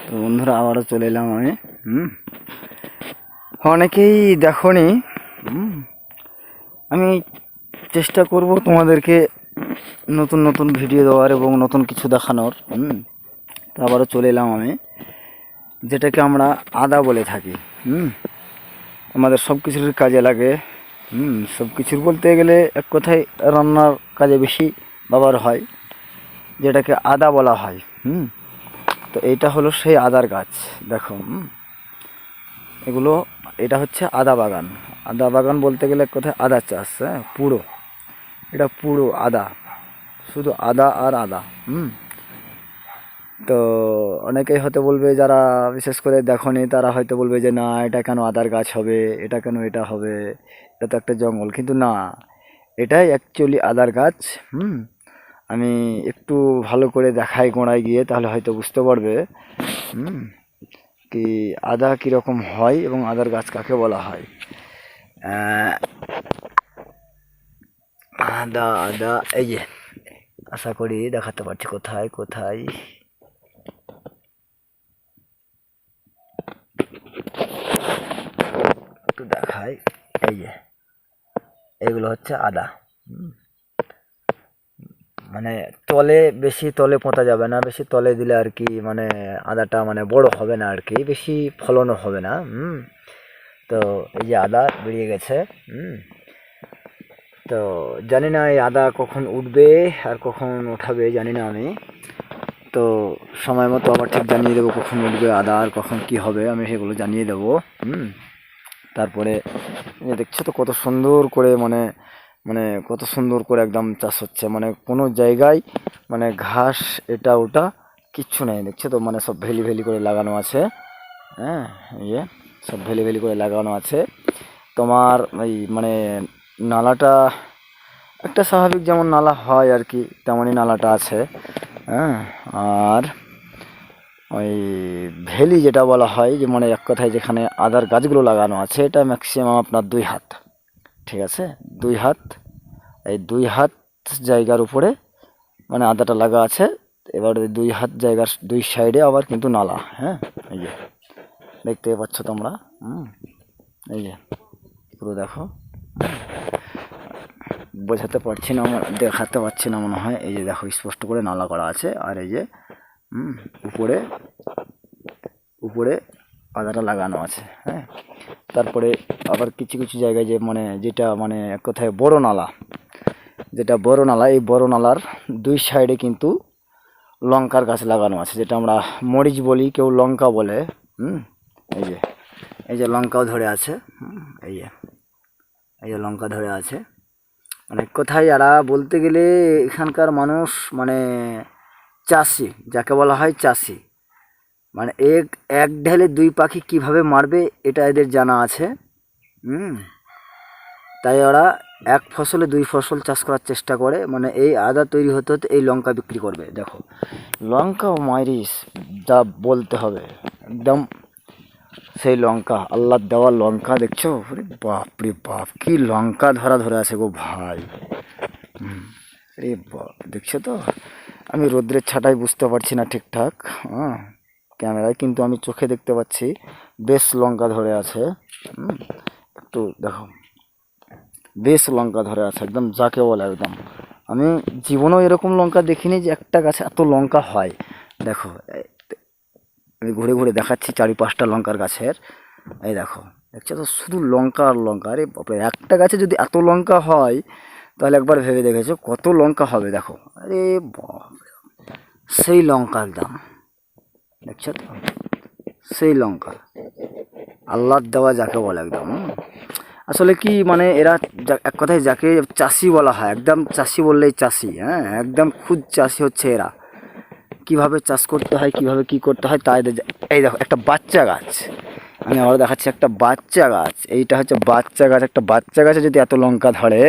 তো বন্ধুরা আবারও চলে এলাম আমি। অনেকেই দেখোনি। আমি চেষ্টা করব তোমাদেরকে নতুন নতুন ভিডিও দেওয়ার এবং নতুন কিছু দেখানোর। তো আবারও চলে এলাম আমি, যেটাকে আমরা আদা বলে থাকি। আমাদের সব কিছুর কাজে লাগে। সব কিছুর বলতে গেলে এক কথায় রান্নার কাজে বেশি ব্যবহার হয়, যেটাকে আদা বলা হয়। তো এইটা হলো সেই আদার গাছ। দেখো, এগুলো, এটা হচ্ছে আদা বাগান। আদা বাগান বলতে গেলে এক কথায় আদা চাষ। হ্যাঁ, পুরো এটা পুরো আদা, শুধু আদা আর আদা। তো অনেকেই হয়তো বলবে, যারা বিশেষ করে দেখোনি তারা হয়তো বলবে যে না, এটা কেন আদার গাছ হবে, এটা কেন এটা হবে, এটা তো একটা জঙ্গল। কিন্তু না, এটাই অ্যাকচুয়ালি আদার গাছ। আমি একটু ভালো করে দেখাই গোড়ায় গিয়ে, তাহলে হয়তো বুঝতে পারবে কি আদা কীরকম হয় এবং আদার গাছ কাকে বলা হয়। আদা আদা এই যে, আশা করি দেখাতে পারছি কোথায় কোথায়। একটু দেখাই, এই যে এগুলো হচ্ছে আদা। মানে তলে, বেশি তলে পোঁতা যাবে না, বেশি তলে দিলে আর কি মানে আদাটা মানে বড় হবে না আর কি, বেশি ফলনও হবে না। তো এই যে আদা বেরিয়ে গেছে। তো জানি না এই আদা কখন উঠবে আর কখন উঠাবে জানি না আমি। তো সময় মতো আবার ঠিক জানিয়ে দেবো কখন উঠবে আদা আর কখন কি হবে, আমি সেগুলো জানিয়ে দেবো। তারপরে দেখছো তো কত সুন্দর করে মানে মানে কত সুন্দর করে একদম চাষ হচ্ছে, মানে কোনো জায়গায় মানে ঘাস এটা ওটা কিচ্ছু নেই। দেখছো তো, মানে সব ভেলি ভেলি করে লাগানো আছে। হ্যাঁ, এই যে সব ভেলি ভেলি করে লাগানো আছে। তোমার এই মানে নালাটা একটা স্বাভাবিক যেমন নালা হয় আর কি, তেমনই নালাটা আছে। হ্যাঁ, আর ওই ভেলি যেটা বলা হয়, যে মানে এক কথায় যেখানে আদার গাছগুলো লাগানো আছে, এটা ম্যাক্সিমাম আপনার 2 হাত। ঠিক আছে, 2 হাত। এই 2 হাত জায়গার উপরে মানে আদাটা লাগা আছে। এবার 2 হাত জায়গার 2 সাইডে আবার কিন্তু নালা। হ্যাঁ, এই যে দেখতে পাচ্ছ তোমরা। এই যে পুরো দেখো, বোঝাতে পারছি না, দেখাতে পারছি না মনে হয়। এই যে দেখো, স্পষ্ট করে নালা করা আছে। আর এই যে উপরে উপরে আদাটা লাগানো আছে। হ্যাঁ, তারপরে আবার কিছু কিছু জায়গায় যে মানে যেটা মানে এক কথায় বড় নালা, যেটা বড় নালা, এই বড় নালার 2 সাইডে কিন্তু লঙ্কার গাছ লাগানো আছে, যেটা আমরা মরিচ বলি, কেউ লঙ্কা বলে। এই যে এই যে লঙ্কাও ধরে আছে। এই যে এই যে লঙ্কা ধরে আছে। মানে কোথায় এরা বলতে গেলে এখানকার মানুষ মানে চাষি, যাকে বলা হয় চাষি। মানে এক এক ঢেলে 2 পাখি কিভাবে মারবে এটা এদের জানা আছে। তাই ওরা এক ফসলে 2 ফসল চাষ করার চেষ্টা করে। মানে এই আদা তৈরি হতে হতে এই লঙ্কা বিক্রি করবে। দেখো, লঙ্কা ও মাইরিস যা বলতে হবে, একদম সেই লঙ্কা, আল্লাহ দেওয়া লঙ্কা। দেখছো, বাপ রে বাপ, কি লঙ্কা ধরে আছে গো ভাই। রে বাপ, দেখছো তো, আমি রোদ্রের ছাটাই বুঝতে পারছি না ঠিকঠাক ক্যামেরায়, কিন্তু আমি চোখে দেখতে পাচ্ছি বেশ লঙ্কা ধরে আছে। একটু দেখো, বেশ লঙ্কা ধরে আছে, একদম যাকে বলে একদম। আমি জীবনেও এরকম লঙ্কা দেখিনি যে একটা গাছে এত লঙ্কা হয়। দেখো, আমি ঘুরে ঘুরে দেখাচ্ছি 4-5টা লঙ্কার গাছের। এই দেখো, দেখছো তো, শুধু লঙ্কা আর লঙ্কা। আরে বাপরে, একটা গাছে যদি এত লঙ্কা হয় তাহলে একবার ভেবে দেখেছো কত লঙ্কা হবে। দেখো, আরে বাপ, সেই লঙ্কার দাম, দেখছো তো, সেই লঙ্কা আল্লাহর দেওয়া যাকে বলে একদম। আসলে কি মানে এরা এক কথায় যাকে চাষি বলা হয়, একদম চাষি বললেই চাষি। হ্যাঁ, একদম খুদ চাষি হচ্ছে এরা। কিভাবে চাষ করতে হয়, কিভাবে কি করতে হয় তাই। এই দেখো, একটা বাচ্চা গাছ, আমি আবার দেখাচ্ছি, একটা বাচ্চা গাছ। এইটা হচ্ছে বাচ্চা গাছ। একটা বাচ্চা গাছে যদি এত লঙ্কা ধরে,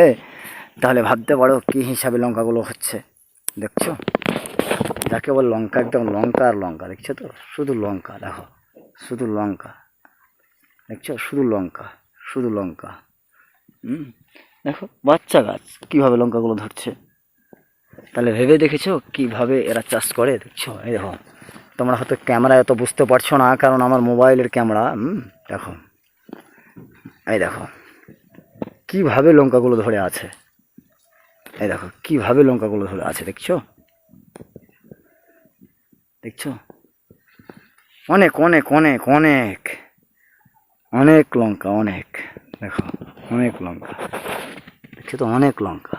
তাহলে ভাবতে পারো কী হিসাবে লঙ্কাগুলো হচ্ছে। দেখছো, যাকে বল লঙ্কা, একদম লঙ্কা আর লঙ্কা। দেখছো তো, শুধু লঙ্কা। দেখো, শুধু লঙ্কা। দেখছো, শুধু লঙ্কা, শুধু লঙ্কা। দেখো, বাচ্চা গাছ কীভাবে লঙ্কাগুলো ধরছে। তাহলে ভেবে দেখেছো কিভাবে এরা চাষ করে। দেখছো, এই দেখো, তোমরা হয়তো ক্যামেরা এত বুঝতে পারছো না, কারণ আমার মোবাইলের ক্যামেরা। দেখো, এই দেখো কীভাবে লঙ্কাগুলো ধরে আছে, এই দেখো কীভাবে লঙ্কাগুলো ধরে আছে, দেখছো দেখছো? অনেক অনেক অনেক অনেক অনেক লঙ্কা, অনেক। দেখো অনেক লঙ্কা, দেখছো তো, অনেক লঙ্কা।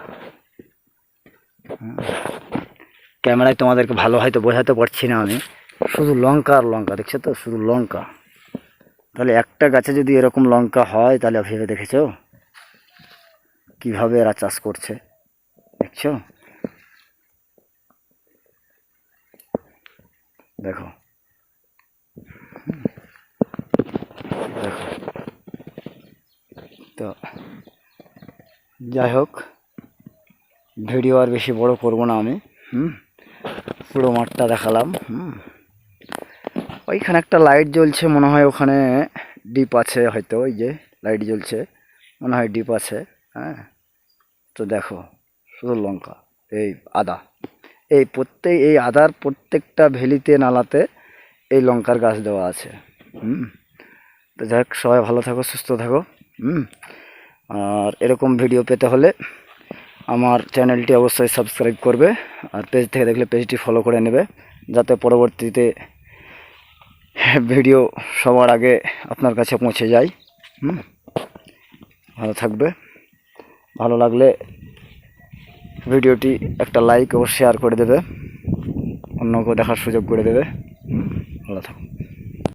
ক্যামেরায় তোমাদেরকে ভালো হয়তো বোঝাতে পারছি না আমি, শুধু লঙ্কা আর লঙ্কা, দেখছো তো, শুধু লঙ্কা। তাহলে একটা গাছে যদি এরকম লঙ্কা হয়, তাহলে ভেবে দেখেছো কিভাবে এরা চাষ করছে, দেখছো? দেখো দেখো। তো যাই হোক, ভিডিও আর বেশি বড় করব না আমি। পুরো মাঠটা দেখালাম। ওইখানে একটা লাইট জ্বলছে, মনে হয় ওখানে ডিপ আছে হয়তো, ওই যে লাইট জ্বলছে, মনে হয় ডিপ আছে। হ্যাঁ, তো দেখো শুধু লঙ্কা, এই আদা, এই আদার প্রত্যেকটা ভেলিতে নালাতে এই লঙ্কার গাছ দেওয়া আছে। তো যাই হোক, সবাই ভালো থাকো, সুস্থ থাকো। আর এরকম ভিডিও পেতে হলে আমার চ্যানেলটি অবশ্যই সাবস্ক্রাইব করবে, আর পেজ থেকে দেখলে পেজটি ফলো করে নেবে, যাতে পরবর্তীতে ভিডিও সবার আগে আপনার কাছে পৌঁছে যায়। ভালো থাকবে, ভালো লাগলে ভিডিওটি একটা লাইক ও শেয়ার করে দেবে, অন্যকেও দেখার সুযোগ করে দেবে। ভালো থাকবে।